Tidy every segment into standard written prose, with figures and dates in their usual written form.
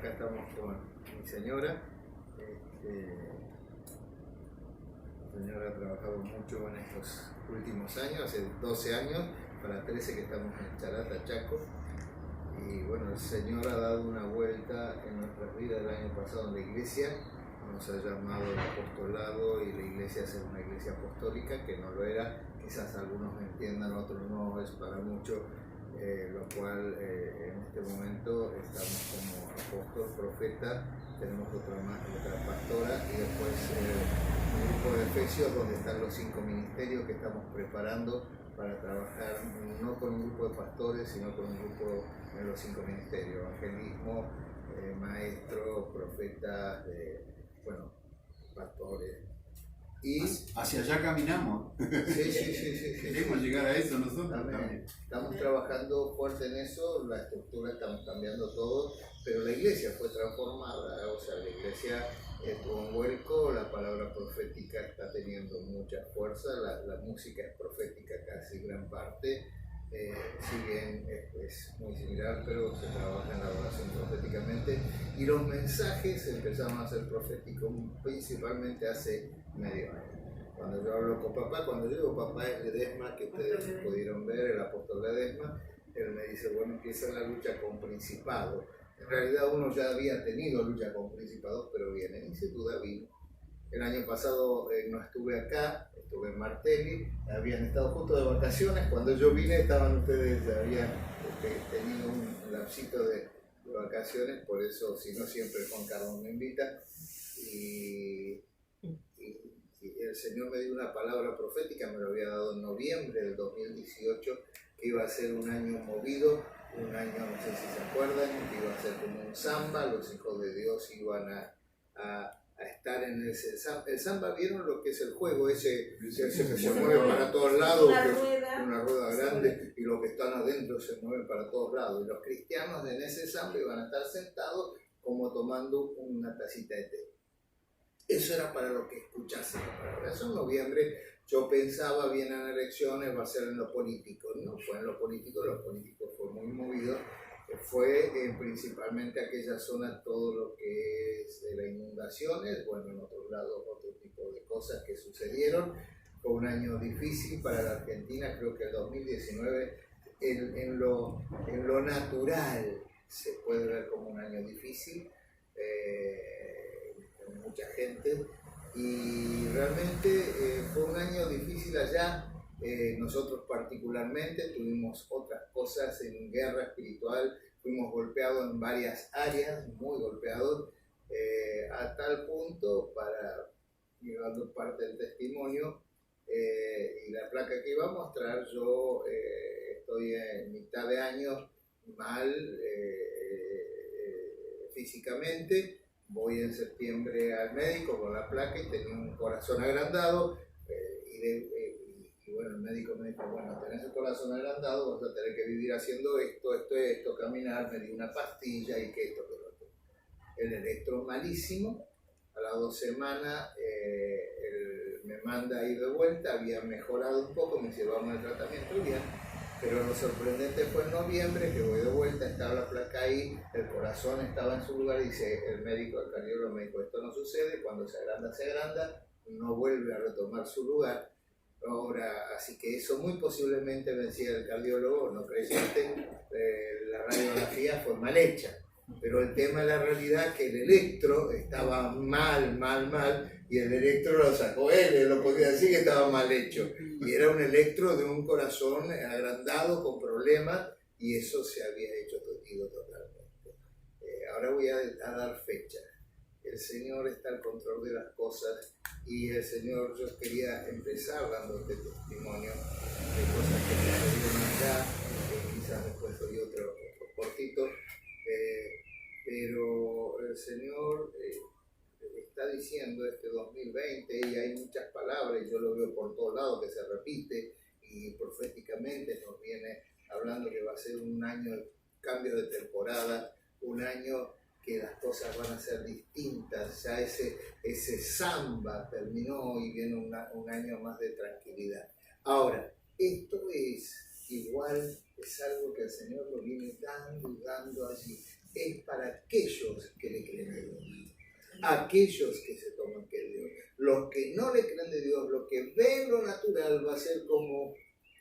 acá estamos con mi señora. Mi señora ha trabajado mucho en estos últimos años, hace 12 años, para 13 que estamos en Charata, Chaco. Y bueno, el Señor ha dado una vuelta en nuestras vidas el año pasado en la iglesia. Nos ha llamado al apostolado y la iglesia a ser una iglesia apostólica, que no lo era. Quizás algunos me entiendan, otros no, es para mucho. Lo cual en este momento estamos como apóstol, profeta, tenemos otra pastora y después un grupo de Efesios donde están los 5 ministerios que estamos preparando para trabajar no con un grupo de pastores sino con un grupo en los 5 ministerios: evangelismo, maestros, profetas, pastores. Y hacia allá caminamos. Sí. Queremos llegar a eso nosotros también. Estamos trabajando fuerte en eso, la estructura estamos cambiando todo, pero la iglesia fue transformada, o sea, la iglesia tuvo un vuelco, la palabra profética está teniendo mucha fuerza, la música es profética casi gran parte, si bien es muy similar, pero se trabaja en la adoración proféticamente, y los mensajes empezaron a ser proféticos principalmente hace medio año. Cuando yo hablo con papá, cuando yo digo papá es Ledesma, que ustedes pudieron ver, el apóstol Ledesma, él me dice, bueno, empieza la lucha con principados. En realidad uno ya había tenido lucha con principados, pero viene, y sin duda vino. El año pasado no estuve acá, estuve en Martelli, habían estado justo de vacaciones, cuando yo vine estaban ustedes, habían tenido un lapsito de vacaciones, por eso, si no siempre Juan Carlos me invita, y el Señor me dio una palabra profética, me lo había dado en noviembre del 2018, que iba a ser un año movido, un año, no sé si se acuerdan, que iba a ser como un samba, los hijos de Dios iban a estar en ese samba. El samba, ¿vieron lo que es el juego? Ese que se mueve para todos lados, una rueda grande, y los que están adentro se mueven para todos lados. Y los cristianos en ese samba iban a estar sentados como tomando una tacita de té. Eso era para lo que escuchasen la palabra. Eso en noviembre yo pensaba, vienen elecciones, va a ser en lo político. No fue en lo político fue muy movido. Fue principalmente aquella zona, todo lo que es de las inundaciones, bueno, en otros lados otro tipo de cosas que sucedieron. Fue un año difícil para la Argentina, creo que el 2019 en lo natural se puede ver como un año difícil. Mucha gente, y realmente fue un año difícil allá. Nosotros particularmente tuvimos otras cosas en guerra espiritual, fuimos golpeados en varias áreas, muy golpeados, a tal punto, para llevando parte del testimonio y la placa que iba a mostrar, yo estoy en mitad de año mal físicamente. Voy en septiembre al médico con la placa y tenía un corazón agrandado, y bueno, el médico me dijo, bueno, tenés el corazón agrandado, vas a tener que vivir haciendo esto, caminar, me dio una pastilla y que esto. El electro malísimo, a las 2 semanas me manda a ir de vuelta, había mejorado un poco, me llevaron al tratamiento bien. Pero lo sorprendente fue en noviembre, que voy de vuelta, estaba la placa ahí, el corazón estaba en su lugar, y dice el médico, el cardiólogo me dijo, esto no sucede, cuando se agranda, no vuelve a retomar su lugar. Ahora, así que eso muy posiblemente, me decía el cardiólogo, no creyente, la radiografía fue mal hecha. Pero el tema de la realidad es que el electro estaba mal, y el electro lo sacó él lo podía decir que estaba mal hecho. Y era un electro de un corazón agrandado con problemas, y eso se había hecho totalmente. Ahora voy a dar fecha. El Señor está al control de las cosas, y el Señor, yo quería empezar dándote testimonio de cosas que me sucedieron allá, quizás después doy otro cortito. Pero el Señor está diciendo este 2020, y hay muchas palabras, y yo lo veo por todos lados que se repite, y proféticamente nos viene hablando que va a ser un año de cambio de temporada, un año que las cosas van a ser distintas, ya ese samba terminó y viene un año más de tranquilidad. Ahora, esto es igual, es algo que el Señor lo viene dando allí. Es para aquellos aquellos que se toman que es Dios. Los que no le creen de Dios, los que ven lo natural, va a ser como,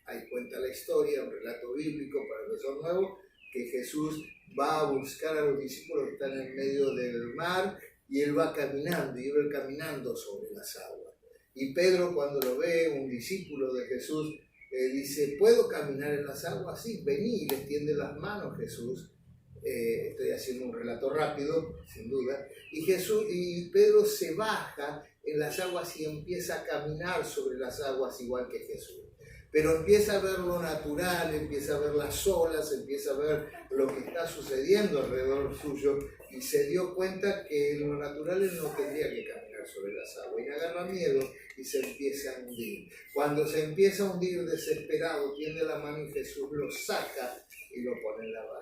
ahí cuenta la historia, un relato bíblico para los que son nuevos, que Jesús va a buscar a los discípulos que están en medio del mar y él va caminando, y él va caminando sobre las aguas. Y Pedro, cuando lo ve, un discípulo de Jesús, dice, ¿puedo caminar en las aguas? Sí, vení, y le extiende las manos Jesús. Estoy haciendo un relato rápido, sin duda. Y Pedro se baja en las aguas y empieza a caminar sobre las aguas igual que Jesús. Pero empieza a ver lo natural, empieza a ver las olas, empieza a ver lo que está sucediendo alrededor suyo y se dio cuenta que en lo natural él no tendría que caminar sobre las aguas. Y le agarra miedo y se empieza a hundir. Cuando se empieza a hundir desesperado, tiende la mano y Jesús lo saca y lo pone en la barca.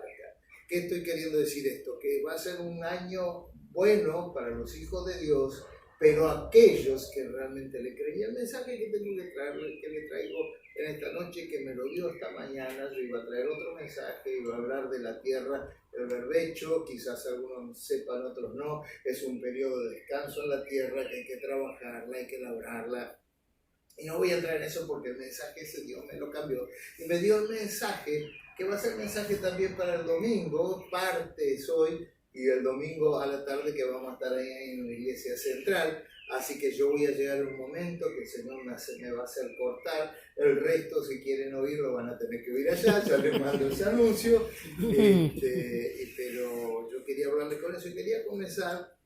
¿Qué estoy queriendo decir esto? Que va a ser un año bueno para los hijos de Dios, pero aquellos que realmente le creen. Y el mensaje que tengo que le traigo en esta noche, que me lo dio esta mañana, yo iba a traer otro mensaje, iba a hablar de la tierra, el berbecho, quizás algunos sepan, otros no, es un periodo de descanso en la tierra, que hay que trabajarla, hay que labrarla. Y no voy a entrar en eso porque el mensaje ese Dios me lo cambió. Y me dio el mensaje, que va a ser mensaje también para el domingo, parte es hoy, y el domingo a la tarde que vamos a estar ahí en la iglesia central. Así que yo voy a llegar a un momento que el Señor me va a hacer cortar. El resto, si quieren oírlo, van a tener que oír allá. Ya les mando ese anuncio. Pero yo quería hablarles con eso y quería comenzar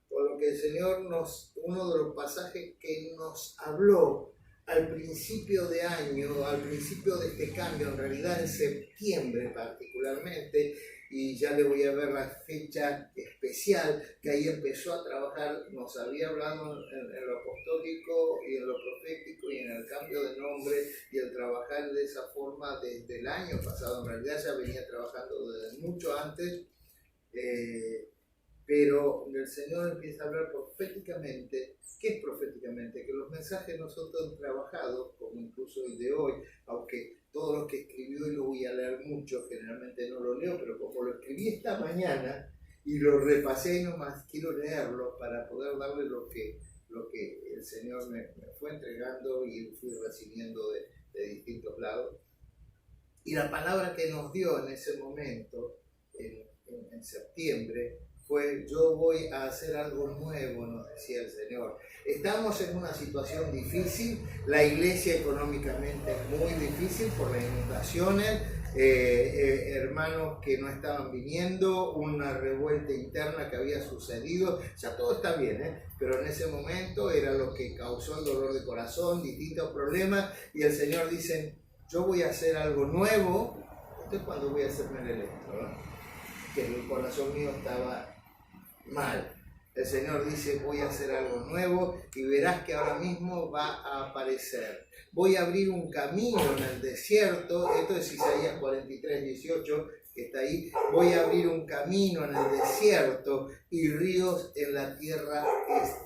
por lo que el Señor uno de los pasajes que nos habló al principio de año, al principio de este cambio, en realidad en septiembre particularmente, y ya le voy a ver la fecha especial, que ahí empezó a trabajar, nos había hablado en lo apostólico y en lo profético y en el cambio de nombre y el trabajar de esa forma desde el año pasado. En realidad ya venía trabajando desde mucho antes, pero el Señor empieza a hablar proféticamente. ¿Qué es proféticamente? Que los mensajes nosotros hemos trabajado, como incluso el de hoy, aunque todo lo que escribió y lo voy a leer mucho, generalmente no lo leo, pero como lo escribí esta mañana y lo repasé y nomás quiero leerlo para poder darle lo que el Señor me fue entregando y fui recibiendo de distintos lados. Y la palabra que nos dio en ese momento, en septiembre, fue: yo voy a hacer algo nuevo, nos decía el Señor. Estamos en una situación difícil, la iglesia económicamente es muy difícil por las inundaciones, hermanos que no estaban viniendo, una revuelta interna que había sucedido, ya todo está bien, pero en ese momento era lo que causó el dolor de corazón, distintos problemas, y el Señor dice: yo voy a hacer algo nuevo. Esto es cuando voy a hacerme el electro, ¿no? Que el corazón mío estaba mal. El Señor dice: voy a hacer algo nuevo y verás que ahora mismo va a aparecer. Voy a abrir un camino en el desierto. Esto es Isaías 43:18, que está ahí. Voy a abrir un camino en el desierto y ríos en la tierra estéril.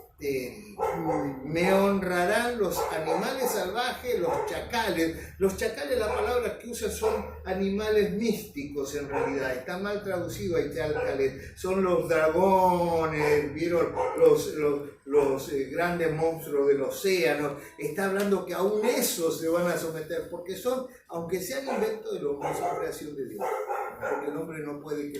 Me honrarán los animales salvajes, los chacales. Los chacales, la palabra que usa, son animales místicos en realidad. Está mal traducido ahí, chacales. Son los dragones, ¿vieron? Los grandes monstruos del océano. Está hablando que aún esos se van a someter, porque son, aunque sean inventos de los hombres, son creación de Dios. Porque el hombre no puede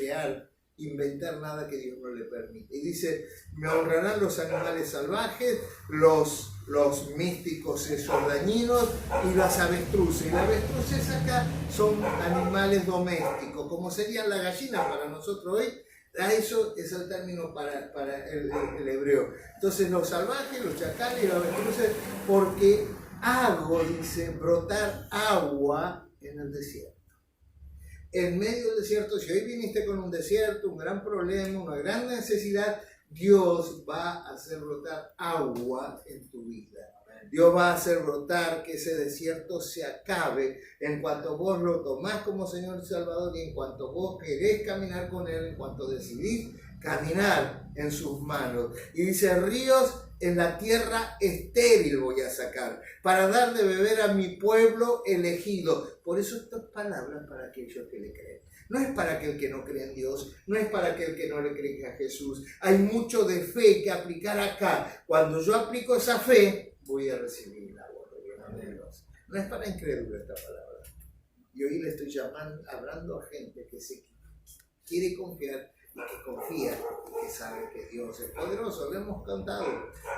inventar nada que Dios no le permite. Y dice: me honrarán los animales salvajes, los místicos esos dañinos y las avestruces. Y las avestruces acá son animales domésticos, como serían la gallina para nosotros hoy. A eso es el término para el hebreo. Entonces los salvajes, los chacales y los avestruces, porque hago, dice, brotar agua en el desierto. En medio del desierto, si hoy viniste con un desierto, un gran problema, una gran necesidad, Dios va a hacer brotar agua en tu vida. Dios va a hacer brotar que ese desierto se acabe en cuanto vos lo tomás como Señor y Salvador, y en cuanto vos querés caminar con Él, en cuanto decidís caminar en sus manos. Y dice: ríos en la tierra estéril voy a sacar, para dar de beber a mi pueblo elegido. Por eso estas palabras para aquellos que le creen. No es para aquel que no cree en Dios, no es para aquel que no le cree a Jesús. Hay mucho de fe que aplicar acá. Cuando yo aplico esa fe, voy a recibir la gloria de Dios. No es para incrédulo esta palabra. Y hoy le estoy hablando a gente que se quiere confiar y que confía y que sabe que Dios es poderoso. Lo hemos cantado.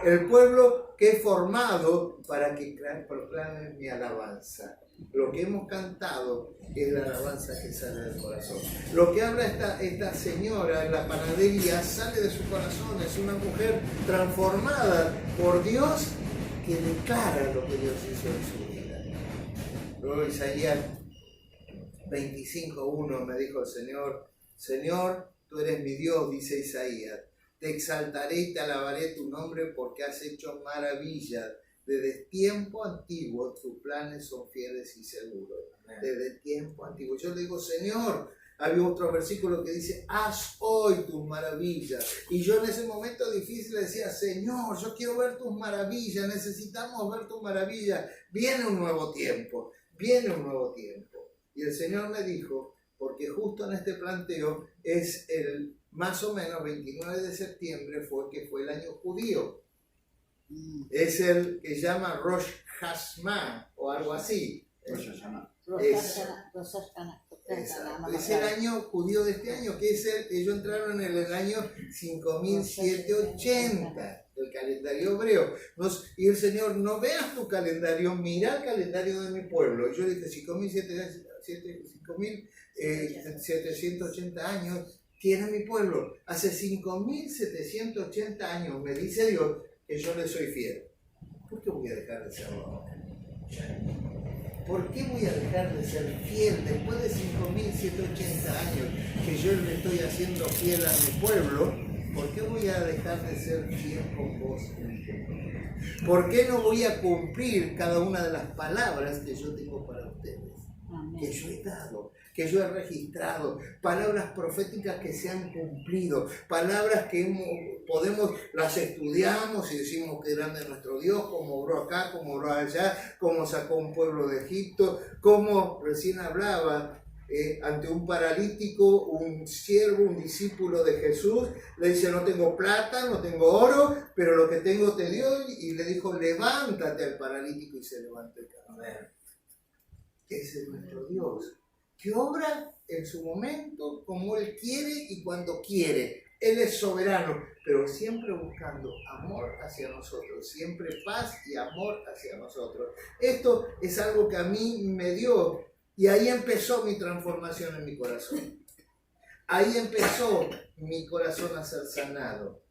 El pueblo que he formado para que proclame mi alabanza. Lo que hemos cantado es la alabanza que sale del corazón. Lo que habla esta señora en la panadería sale de su corazón. Es una mujer transformada por Dios que declara lo que Dios hizo en su vida. Luego Isaías 25:1 me dijo el Señor: Señor, tú eres mi Dios, dice Isaías. Te exaltaré y te alabaré tu nombre porque has hecho maravillas. Desde tiempo antiguo tus planes son fieles y seguros. Desde tiempo antiguo. Yo le digo, Señor, había otro versículo que dice, haz hoy tus maravillas. Y yo en ese momento difícil decía, Señor, yo quiero ver tus maravillas, necesitamos ver tus maravillas. Viene un nuevo tiempo, viene un nuevo tiempo. Y el Señor me dijo, porque justo en este planteo es el más o menos 29 de septiembre fue el año judío. Es el que llama Rosh Hashanah o algo así. Es el año judío de este año, que es ellos entraron en el año 5780 del calendario hebreo. Y el Señor, no veas tu calendario, mira el calendario de mi pueblo. Y yo dije, 5780 años tiene mi pueblo. Hace 5780 años me dice Dios que yo le soy fiel. ¿Por qué voy a dejar de serlo ahora? ¿Por qué voy a dejar de ser fiel después de 5780 años que yo le estoy haciendo fiel a mi pueblo? ¿Por qué voy a dejar de ser fiel con vos? ¿Por qué no voy a cumplir cada una de las palabras que yo tengo para ustedes? Amén. Que yo he dado, que yo he registrado, palabras proféticas que se han cumplido, palabras que las estudiamos y decimos que grande es nuestro Dios, como obró acá, como obró allá, como sacó un pueblo de Egipto, como recién hablaba ante un paralítico, un siervo, un discípulo de Jesús, le dice, no tengo plata, no tengo oro, pero lo que tengo te dio, y le dijo, levántate al paralítico, y se levantó el caminó. Ese es nuestro Dios, que obra en su momento como Él quiere y cuando quiere. Él es soberano, pero siempre buscando amor hacia nosotros, siempre paz y amor hacia nosotros. Esto es algo que a mí me dio, y ahí empezó mi transformación en mi corazón. Ahí empezó mi corazón a ser sanado,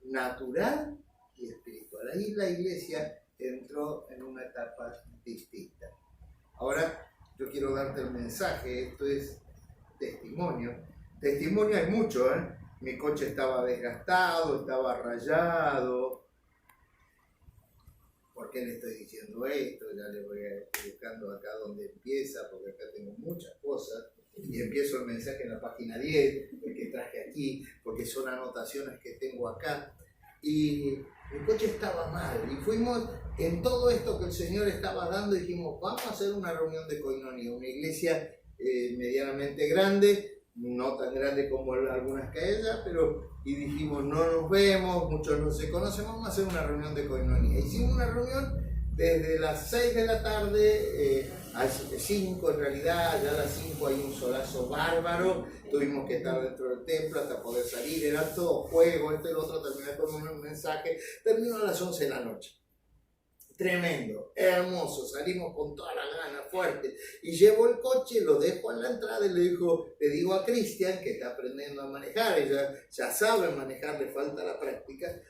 natural y espiritual. Ahí la iglesia entró en una etapa distinta. Ahora yo quiero darte el mensaje, esto es testimonio. Testimonio hay mucho, ¿eh? Mi coche estaba desgastado, estaba rayado. ¿Por qué le estoy diciendo esto? Ya le voy a ir buscando acá donde empieza, porque acá tengo muchas cosas. Y empiezo el mensaje en la página 10, el que traje aquí, porque son anotaciones que tengo acá. Y el coche estaba mal, y fuimos en todo esto que el Señor estaba dando, y dijimos, vamos a hacer una reunión de Koinonia, una iglesia medianamente grande, no tan grande como algunas que ella, y dijimos, no nos vemos, muchos no se conocen, vamos a hacer una reunión de Koinonia. Hicimos una reunión desde las 6 de la tarde a 5, en realidad, ya a las 5 hay un solazo bárbaro, tuvimos que estar dentro del templo hasta poder salir, era todo juego, esto y lo otro, terminé con un mensaje, terminó a las 11 de la noche. Tremendo, hermoso, salimos con toda la gana, fuerte, y llevo el coche, lo dejo en la entrada y le digo a Cristian, que está aprendiendo a manejar, ella ya sabe manejar, le falta la práctica,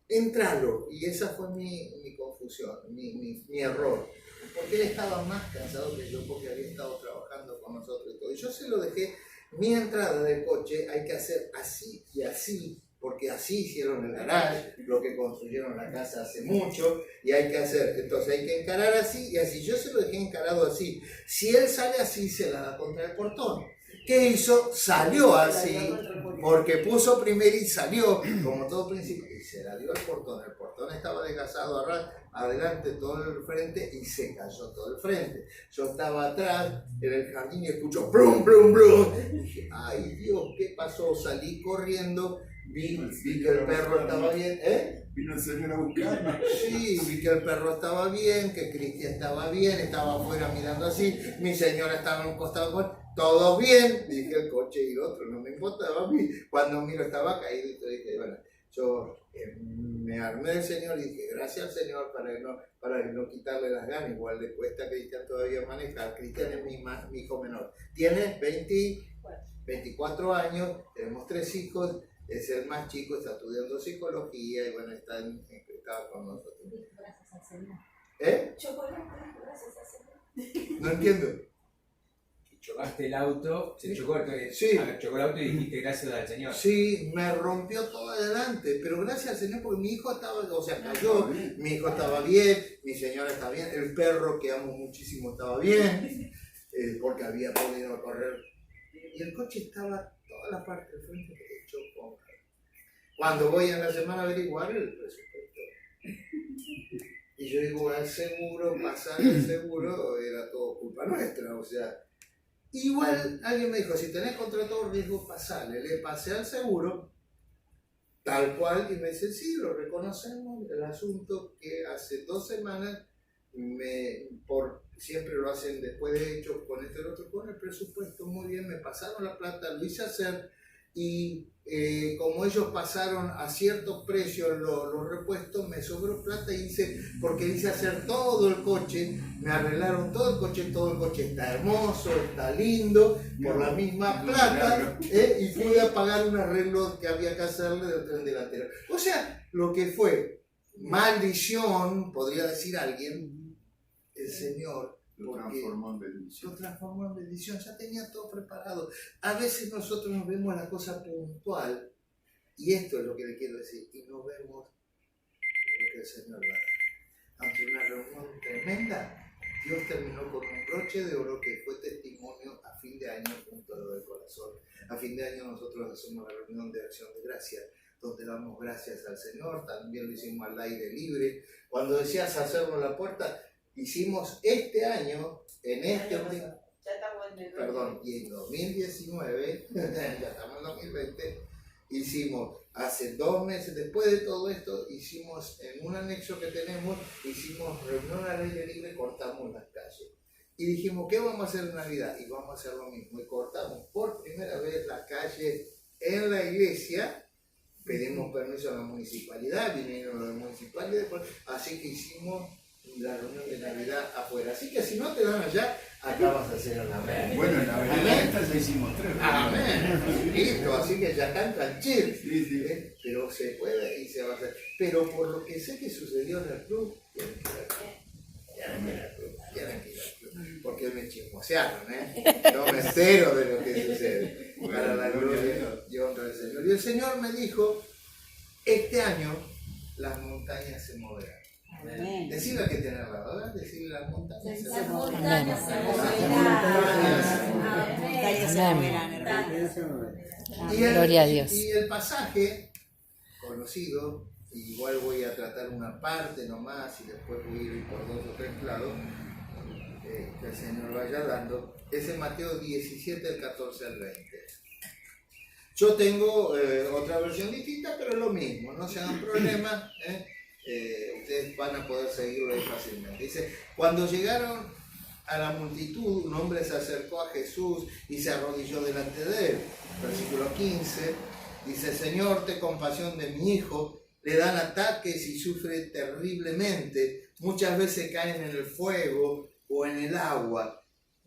entralo. Y esa fue mi confusión, mi error, porque él estaba más cansado que yo, porque había estado trabajando con nosotros y todo, y yo se lo dejé. Mi entrada del coche hay que hacer así y así, porque así hicieron el garage, lo que construyeron la casa hace mucho, y hay que hacer, entonces hay que encarar así y así. Yo se lo dejé encarado así. Si él sale así, se la da contra el portón. ¿Qué hizo? Salió así, porque puso primero y salió, como todo principio, y se se la dio al portón. El portón estaba desgasado adelante todo el frente y se cayó todo el frente. Yo estaba atrás en el jardín y escucho plum, plum, plum. Y dije, ay Dios, ¿qué pasó? Salí corriendo, vi que el perro estaba bien. Vino el señor a buscarnos. Sí, vi que el perro estaba bien, que Cristian estaba bien, estaba afuera mirando así, mi señora estaba en un costado con todo bien, dije el coche y el otro, no me importaba a mí. Cuando miro estaba caído y dije, bueno, yo me armé del Señor y dije, gracias al Señor para no quitarle las ganas. Igual le cuesta a Cristian todavía manejar. Cristian es mi hijo menor. Tiene 24 años, tenemos 3 hijos, es el más chico, está estudiando psicología y bueno, está con nosotros. Gracias al Señor. Chocolate, gracias al Señor. No entiendo. Chocaste el auto, se chocó el auto y dijiste gracias al Señor. Sí, me rompió todo adelante, pero gracias al Señor porque mi hijo estaba, cayó, mi hijo estaba bien, mi señora estaba bien, el perro que amo muchísimo estaba bien, porque había podido correr, y el coche estaba toda la parte del frente hecho con... Cuando voy a la semana a averiguar el presupuesto, y yo digo, al seguro, pasar el seguro, era todo culpa nuestra, o sea... Igual alguien me dijo, si tenés contrato de riesgo, pasale. Le pasé al seguro, tal cual, y me dice, sí, lo reconocemos. El asunto que hace 2 semanas, siempre lo hacen después de hecho, con este otro, con el presupuesto, muy bien, me pasaron la plata, lo hice hacer, y como ellos pasaron a ciertos precios los repuestos, me sobró plata porque hice hacer todo el coche, me arreglaron todo el coche está hermoso, está lindo, por la misma plata, y pude pagar un arreglo que había que hacerle del tren delantero. O sea, lo que fue maldición, podría decir alguien, el Señor Lo transformó en bendición. Lo transformó en bendición, ya tenía todo preparado. A veces nosotros nos vemos la cosa puntual, y esto es lo que le quiero decir, y no vemos lo que el Señor va a dar. Ante una reunión tremenda, Dios terminó con un broche de oro que fue testimonio a fin de año junto a lo del corazón. A fin de año nosotros hacemos la reunión de acción de gracias, donde damos gracias al Señor, también lo hicimos al aire libre. Cuando decías hacerlo en la puerta, hicimos este año, y en 2019, ya estamos en 2020, hicimos, hace 2 meses, después de todo esto, hicimos en un anexo que tenemos, hicimos reunión al aire libre, cortamos las calles. Y dijimos, ¿qué vamos a hacer en Navidad? Y vamos a hacer lo mismo. Y cortamos por primera vez la calle en la iglesia. Pedimos permiso a la municipalidad, vinieron los municipales, así que hicimos la reunión de Navidad afuera. Así que si no te dan allá, acá vas a hacer el amén. Bueno, en la verdad esta ya hicimos 3. Amén. Listo, así que ya están tranquilos. Sí. Pero se puede y se va a hacer. Pero por lo que sé que sucedió en el club, tienen que ir al club. Porque me chismosearon, no me entero de lo que sucede. Para la gloria y honra del Señor. Y el Señor me dijo, este año las montañas se moverán. Amén. Decirle que tener la verdad, decirle las montañas se Las moverán. montañas se moverán. Gloria a Dios. Y el pasaje conocido, igual voy a tratar una parte nomás y después voy a ir por 2 o 3 lados, que el Señor vaya dando, es en Mateo 17, del 14 al 20. Yo tengo otra versión distinta, pero es lo mismo, no se hagan problemas, ustedes van a poder seguirlo ahí fácilmente. Dice, cuando llegaron a la multitud, un hombre se acercó a Jesús y se arrodilló delante de él. Versículo 15, dice, Señor, ten compasión de mi hijo, le dan ataques y sufre terriblemente, muchas veces caen en el fuego o en el agua.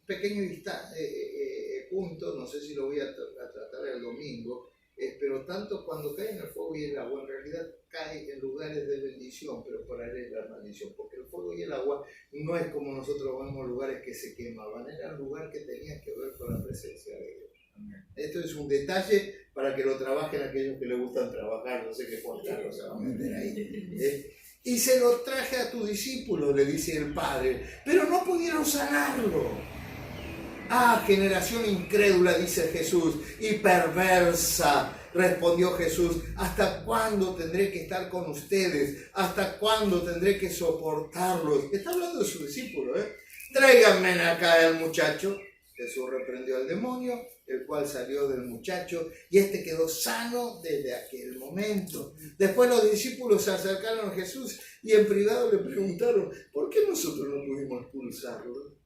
Pequeño punto, no sé si lo voy a tratar el domingo, pero tanto cuando cae en el fuego y el agua, en realidad cae en lugares de bendición, pero por ahí es la maldición, porque el fuego y el agua no es como nosotros vemos lugares que se quemaban, era un lugar que tenía que ver con la presencia de Dios. Esto es un detalle para que lo trabajen aquellos que les gustan trabajar, no sé qué portarlo se va a meter ahí. Y se lo traje a tus discípulos, le dice el Padre, pero no pudieron sanarlo. Ah, generación incrédula, dice Jesús, y perversa. Respondió Jesús, ¿hasta cuándo tendré que estar con ustedes? ¿Hasta cuándo tendré que soportarlos? Está hablando de su discípulo, ¿eh? Tráiganme acá el muchacho. Jesús reprendió al demonio, el cual salió del muchacho, y este quedó sano desde aquel momento. Después los discípulos se acercaron a Jesús y en privado le preguntaron, ¿por qué nosotros no pudimos expulsarlo?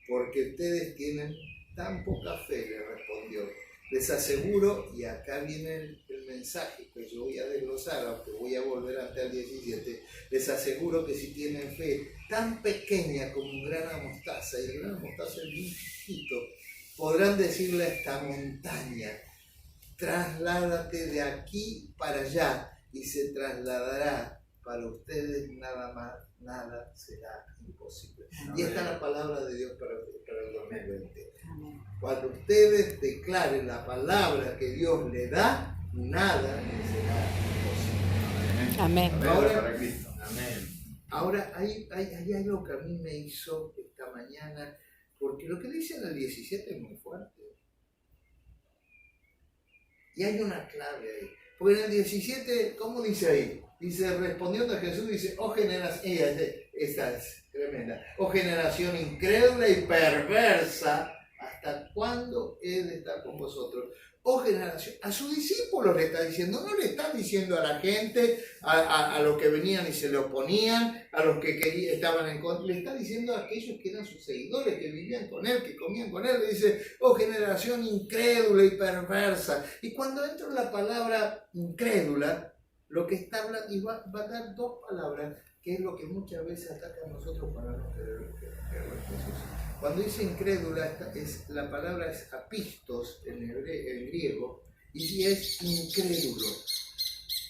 Porque ustedes tienen tan poca fe, le respondió. Les aseguro, y acá viene el mensaje que yo voy a desglosar, aunque voy a volver hasta el 17, les aseguro que si tienen fe tan pequeña como un grano de mostaza, y el grano de mostaza es bien chiquito, podrán decirle a esta montaña, trasládate de aquí para allá, y se trasladará. Para ustedes nada será imposible. Amén. Y esta es la palabra de Dios para el 2020. Amén. Cuando ustedes declaren la palabra que Dios le da, nada les será imposible. Amén. Ahora hay algo que a mí me hizo esta mañana, porque lo que dice en el 17 es muy fuerte. Y hay una clave ahí. Porque en el 17, ¿cómo dice ahí? Dice, respondiendo a Jesús, dice, oh generación, esta es tremenda, oh generación incrédula y perversa, ¿hasta cuándo he de estar con vosotros? Oh generación, a sus discípulos le está diciendo, no le está diciendo a la gente, a los que venían y se le oponían, a los que estaban en contra, le está diciendo a aquellos que eran sus seguidores, que vivían con él, que comían con él, le dice, oh generación incrédula y perversa. Y cuando entra la palabra incrédula, lo que está hablando, y va a dar dos palabras, que es lo que muchas veces ataca a nosotros para no creer en Jesús. Cuando dice incrédula, la palabra es apistos en griego, y es incrédulo.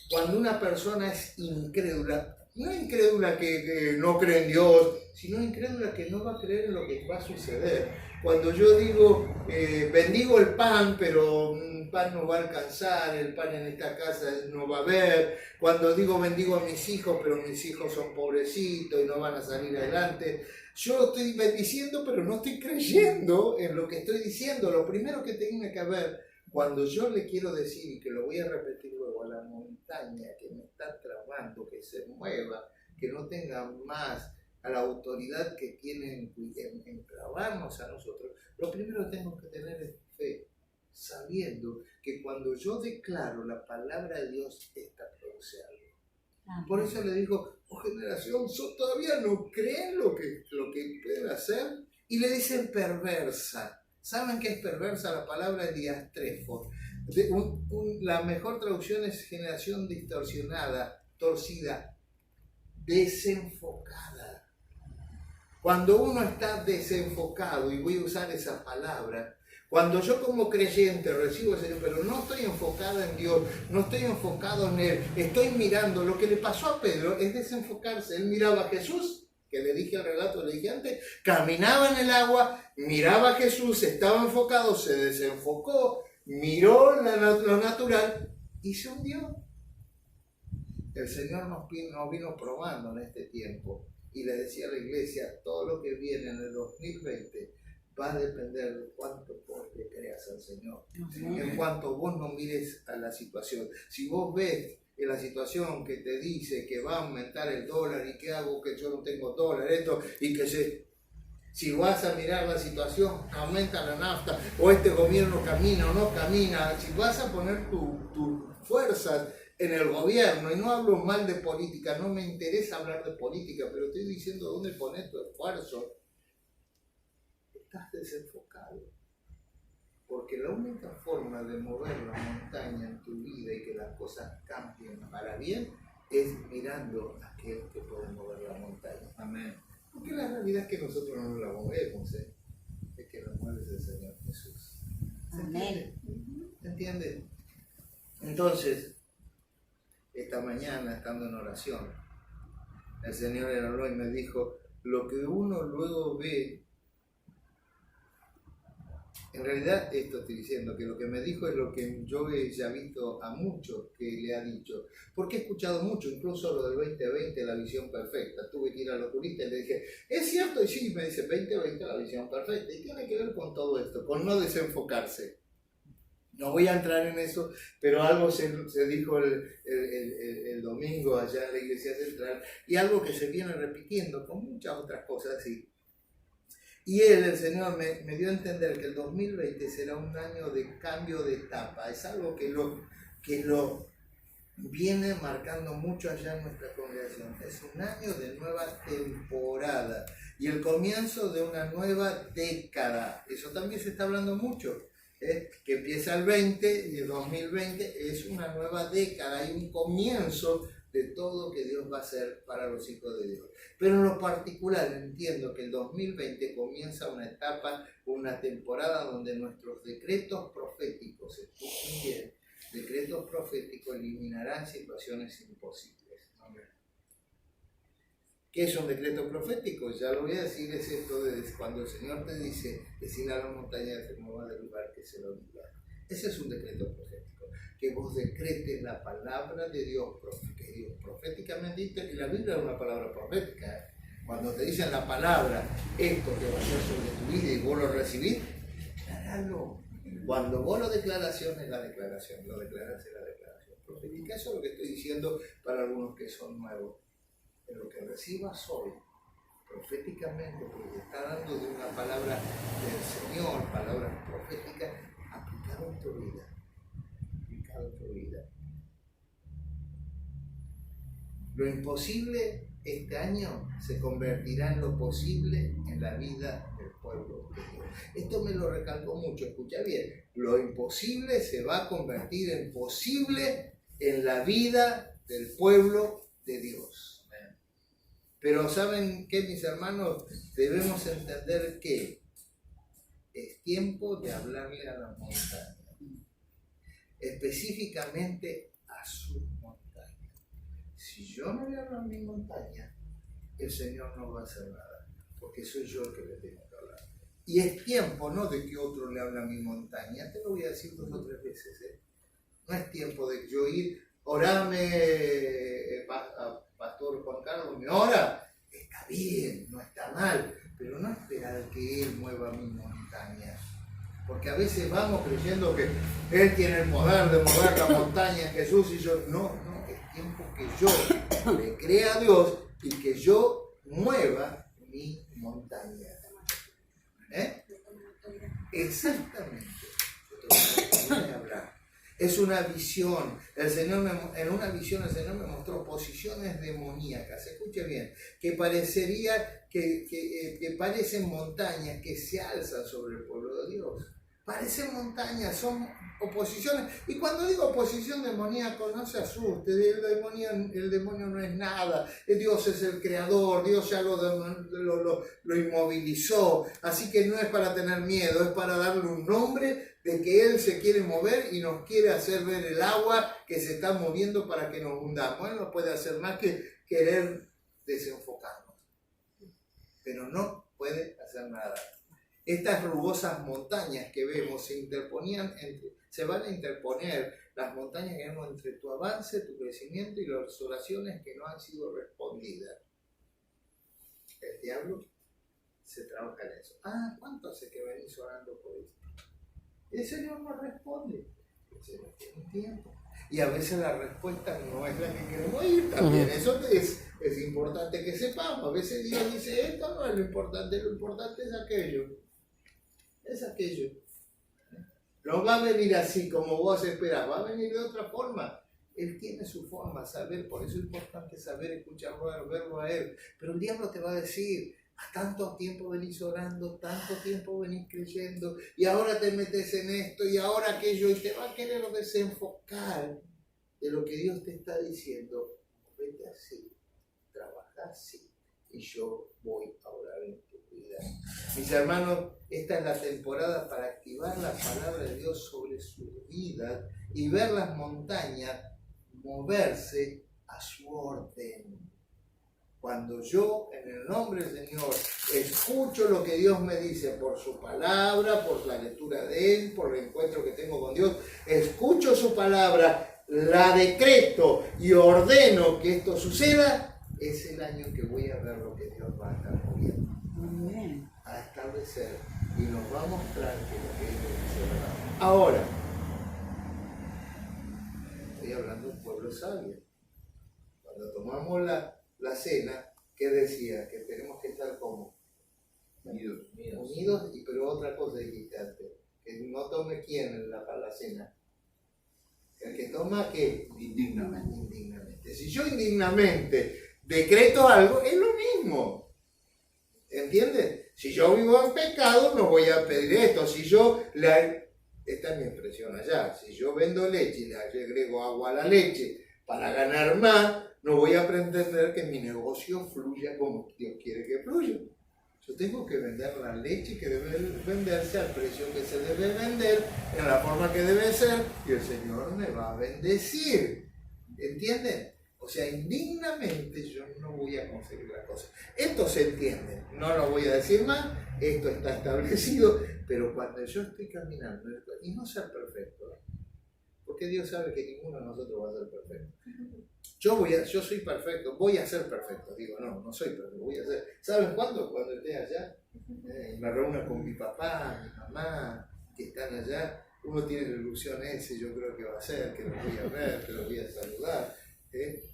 Cuando una persona es incrédula, no es incrédula que no cree en Dios, sino incrédula que no va a creer en lo que va a suceder. Cuando yo digo, bendigo el pan, pero el pan no va a alcanzar, el pan en esta casa no va a haber. Cuando digo, bendigo a mis hijos, pero mis hijos son pobrecitos y no van a salir adelante. Yo estoy bendiciendo, pero no estoy creyendo en lo que estoy diciendo. Lo primero que tiene que haber, cuando yo le quiero decir, y que lo voy a repetir luego, a la montaña que me está trabando, que se mueva, que no tenga más a la autoridad que tienen en clavarnos a nosotros, lo primero que tengo que tener es fe, sabiendo que cuando yo declaro la palabra de Dios, esta produce algo. Amén. Por eso le digo, oh generación, todavía no creen lo que pueden hacer, y le dicen perversa. ¿Saben qué es perversa? La palabra es diastrefo. La mejor traducción es generación distorsionada, torcida, desenfocada. Cuando uno está desenfocado, y voy a usar esa palabra, cuando yo como creyente recibo ese Señor, pero no estoy enfocado en Dios, no estoy enfocado en Él, estoy mirando, lo que le pasó a Pedro es desenfocarse. Él miraba a Jesús, que le dije el relato, le dije antes, caminaba en el agua, miraba a Jesús, estaba enfocado, se desenfocó, miró lo natural y se hundió. El Señor nos vino probando en este tiempo. Y le decía a la iglesia, todo lo que viene en el 2020 va a depender de cuánto vos le creas al Señor. En cuanto vos no mires a la situación. Si vos ves en la situación que te dice que va a aumentar el dólar y qué hago que yo no tengo dólar, esto, y que si vas a mirar la situación, aumenta la nafta, o este gobierno camina o no camina, si vas a poner tu fuerzas en el gobierno, y no hablo mal de política, no me interesa hablar de política, pero estoy diciendo dónde pones tu esfuerzo, estás desenfocado. Porque la única forma de mover la montaña en tu vida y que las cosas cambien para bien es mirando a aquel que puede mover la montaña. Amén. Porque la realidad es que nosotros no la movemos, es que la mueve el Señor Jesús. Amén. ¿Se entiende? Entonces, esta mañana, estando en oración, el Señor habló y me dijo, lo que uno luego ve, en realidad esto estoy diciendo, que lo que me dijo es lo que yo he ya visto a muchos que le ha dicho, porque he escuchado mucho, incluso lo del 2020, la visión perfecta. Tuve que ir al oculista y le dije, ¿es cierto? Y sí, me dice 2020, la visión perfecta, y tiene que ver con todo esto, con no desenfocarse. No voy a entrar en eso, pero algo se dijo el domingo allá en la iglesia central y algo que se viene repitiendo con muchas otras cosas así. Y el Señor me dio a entender que el 2020 será un año de cambio de etapa. Es algo que lo viene marcando mucho allá en nuestra congregación. Es un año de nueva temporada y el comienzo de una nueva década. Eso también se está hablando mucho. Que empieza el 20 y el 2020 es una nueva década, hay un comienzo de todo que Dios va a hacer para los hijos de Dios. Pero en lo particular entiendo que el 2020 comienza una etapa, una temporada donde nuestros decretos proféticos, escuchen bien, decretos proféticos eliminarán situaciones imposibles. ¿Qué es un decreto profético? Ya lo voy a decir, es esto de cuando el Señor te dice, decir a la montaña de se mueva del lugar que se lo diga. Ese es un decreto profético, que vos decretes la palabra de Dios, que Dios proféticamente dice, y la Biblia es una palabra profética. Cuando te dicen la palabra, esto que va a ser sobre tu vida y vos lo recibís, declaralo. Cuando vos lo declaración es la declaración, lo declaras es la declaración profética. Eso es lo que estoy diciendo para algunos que son nuevos. Lo que recibas hoy proféticamente, porque te está dando de una palabra del Señor, palabras proféticas, aplicado en tu vida. Aplicado en tu vida. Lo imposible este año se convertirá en lo posible en la vida del pueblo de Dios. Esto me lo recalcó mucho, escucha bien. Lo imposible se va a convertir en posible en la vida del pueblo de Dios. Pero ¿saben qué, mis hermanos? Debemos entender que es tiempo de hablarle a la montaña, específicamente a su montaña. Si yo no le hablo a mi montaña, el Señor no va a hacer nada, porque soy yo el que le tengo que hablar. Y es tiempo, no de que otro le hable a mi montaña, te lo voy a decir 2 o 3 veces. No es tiempo de yo ir, orame, Pastor Juan Carlos, me ora, está bien, no está mal, pero no esperar que Él mueva mi montaña. Porque a veces vamos creyendo que Él tiene el poder de mover la montaña en Jesús y yo, no, es tiempo que yo le crea a Dios y que yo mueva mi montaña. Exactamente. Es una visión. En una visión el Señor me mostró posiciones demoníacas. Escuche bien, que parecería que parecen montañas que se alzan sobre el pueblo de Dios. Parecen montañas, son oposiciones. Y cuando digo oposición demoníaca, no se asuste, el demonio no es nada. Dios es el creador, Dios ya lo inmovilizó. Así que no es para tener miedo, es para darle un nombre de que Él se quiere mover y nos quiere hacer ver el agua que se está moviendo para que nos hundamos. Él no puede hacer más que querer desenfocarnos, pero no puede hacer nada. Estas rugosas montañas que vemos se van a interponer, las montañas que vemos entre tu avance, tu crecimiento y las oraciones que no han sido respondidas. El diablo se trabaja en eso. ¿Cuánto hace que venís orando por esto? El Señor no responde. El Señor tiene tiempo. Y a veces la respuesta no es la que queremos oír también. Eso es importante que sepamos. A veces Dios dice, esto no es lo importante es aquello. Es aquello. No va a venir así como vos esperás, va a venir de otra forma. Él tiene su forma, saber, por eso es importante saber escucharlo, verlo a Él. Pero el diablo te va a decir, tanto tiempo venís orando, tanto tiempo venís creyendo, y ahora te metes en esto, y ahora aquello, y te va a querer desenfocar de lo que Dios te está diciendo. Vete así, trabaja así, y yo voy a orar en tu vida. Mis hermanos, esta es la temporada para activar la palabra de Dios sobre su vida y ver las montañas moverse a su orden. Cuando yo, en el nombre del Señor, escucho lo que Dios me dice por su palabra, por la lectura de Él, por el encuentro que tengo con Dios, escucho su palabra, la decreto y ordeno que esto suceda, es el año que voy a ver lo que Dios va a estar moviendo, a establecer y nos va a mostrar que lo que Él dice es verdad. Ahora, Estoy hablando de un pueblo sabio. Cuando tomamos la cena, ¿qué decía? Que tenemos que estar como Unidos. unidos, pero otra cosa dijiste antes, que no tome quién en la cena. El que toma, ¿qué? Indignamente. Indignamente. Si yo indignamente decreto algo, es lo mismo. ¿Entiendes? Si yo vivo en pecado, no voy a pedir esto. Si yo, esta es mi expresión allá, si yo vendo leche y le agrego agua a la leche para ganar más, no voy a pretender que mi negocio fluya como Dios quiere que fluya. Yo tengo que vender la leche que debe venderse al precio que se debe vender, en la forma que debe ser, y el Señor me va a bendecir. ¿Entienden? O sea, indignamente yo no voy a conseguir la cosa. Esto se entiende, no lo voy a decir más, esto está establecido, pero cuando yo estoy caminando, y no ser perfecto, porque Dios sabe que ninguno de nosotros va a ser perfecto. Yo soy perfecto, voy a ser perfecto. Digo, no soy perfecto, voy a ser. ¿Saben cuándo? Cuando esté allá, me reúno con mi papá, mi mamá, que están allá, uno tiene la ilusión ese, yo creo que va a ser, que los voy a ver, que los voy a saludar.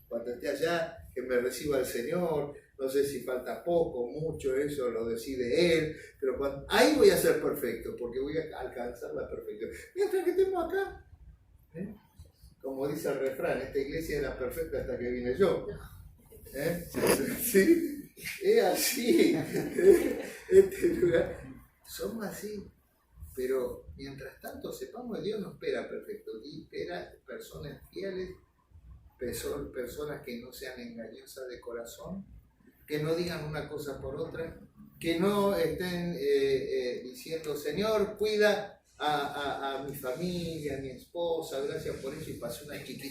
Cuando esté allá, que me reciba el Señor, no sé si falta poco, mucho, eso lo decide Él, pero ahí voy a ser perfecto, porque voy a alcanzar la perfección. Mientras que estemos acá, como dice el refrán, esta iglesia era perfecta hasta que vine yo. ¿Sí? Es así. Este lugar, somos así. Pero mientras tanto sepamos que Dios no espera perfecto, Dios espera personas fieles, personas que no sean engañosas de corazón, que no digan una cosa por otra, que no estén diciendo, Señor, cuida a mi familia, a mi esposa, gracias por eso, y pasó una chica